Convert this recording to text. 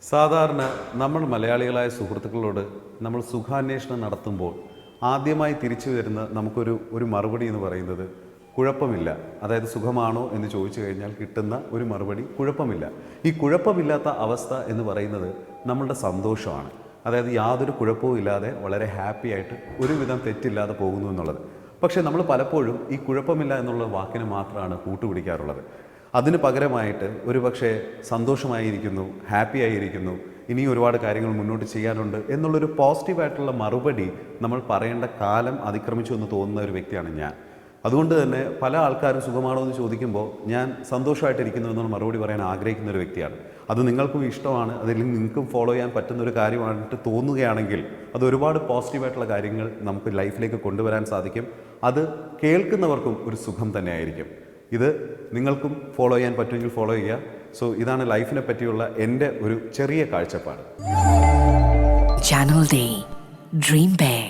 സാധാരണ നമ്മൾ മലയാളികളായ സുഹൃത്തുക്കളോട് നമ്മൾ സുഖാന്വേഷണം നടത്തുമ്പോൾ ആദ്യമായി തിരിച്ചു വരുന്ന നമുക്കൊരു മറുപടി എന്ന് പറയുന്നത് കുഴപ്പമില്ല. അതായത് സുഖമാണോ എന്ന് ചോദിച്ചു കഴിഞ്ഞാൽ കിട്ടുന്ന ഒരു മറുപടി കുഴപ്പമില്ല. ഈ കുഴപ്പമില്ലാത്ത അവസ്ഥ എന്ന് പറയുന്നത് നമ്മളുടെ സന്തോഷമാണ്. അതായത് യാതൊരു കുഴപ്പവും ഇല്ലാതെ വളരെ ഹാപ്പി ആയിട്ട് ഒരുവിധം തെറ്റില്ലാതെ പോകുന്നു എന്നുള്ളത്. പക്ഷേ നമ്മൾ പലപ്പോഴും ഈ കുഴപ്പമില്ല എന്നുള്ള വാക്കിന് മാത്രമാണ് കൂട്ടുപിടിക്കാറുള്ളത്. അതിന് പകരമായിട്ട് ഒരുപക്ഷെ സന്തോഷമായിരിക്കുന്നു, ഹാപ്പി ആയിരിക്കുന്നു, ഇനിയും ഒരുപാട് കാര്യങ്ങൾ മുന്നോട്ട് ചെയ്യാനുണ്ട് എന്നുള്ളൊരു പോസിറ്റീവായിട്ടുള്ള മറുപടി നമ്മൾ പറയേണ്ട കാലം അതിക്രമിച്ചു എന്ന് തോന്നുന്ന ഒരു വ്യക്തിയാണ് ഞാൻ. അതുകൊണ്ട് തന്നെ പല ആൾക്കാരും സുഖമാണോ എന്ന് ചോദിക്കുമ്പോൾ ഞാൻ സന്തോഷമായിട്ടിരിക്കുന്നു എന്നുള്ള മറുപടി പറയാൻ ആഗ്രഹിക്കുന്ന ഒരു വ്യക്തിയാണ്. അത് നിങ്ങൾക്കും ഇഷ്ടമാണ്, അതില്ലെങ്കിൽ നിങ്ങൾക്കും ഫോളോ ചെയ്യാൻ പറ്റുന്ന ഒരു കാര്യമായിട്ട് തോന്നുകയാണെങ്കിൽ അത് ഒരുപാട് പോസിറ്റീവായിട്ടുള്ള കാര്യങ്ങൾ നമുക്ക് ലൈഫിലേക്ക് കൊണ്ടുവരാൻ സാധിക്കും. അത് കേൾക്കുന്നവർക്കും ഒരു സുഖം തന്നെയായിരിക്കും. ഇത് നിങ്ങൾക്കും ഫോളോ ചെയ്യാൻ പറ്റുമെങ്കിൽ ഫോളോ ചെയ്യുക. സോ ഇതാണ് ലൈഫിനെ പറ്റിയുള്ള എൻ്റെ ഒരു ചെറിയ കാഴ്ചപ്പാട്. Channel D. Dream Big.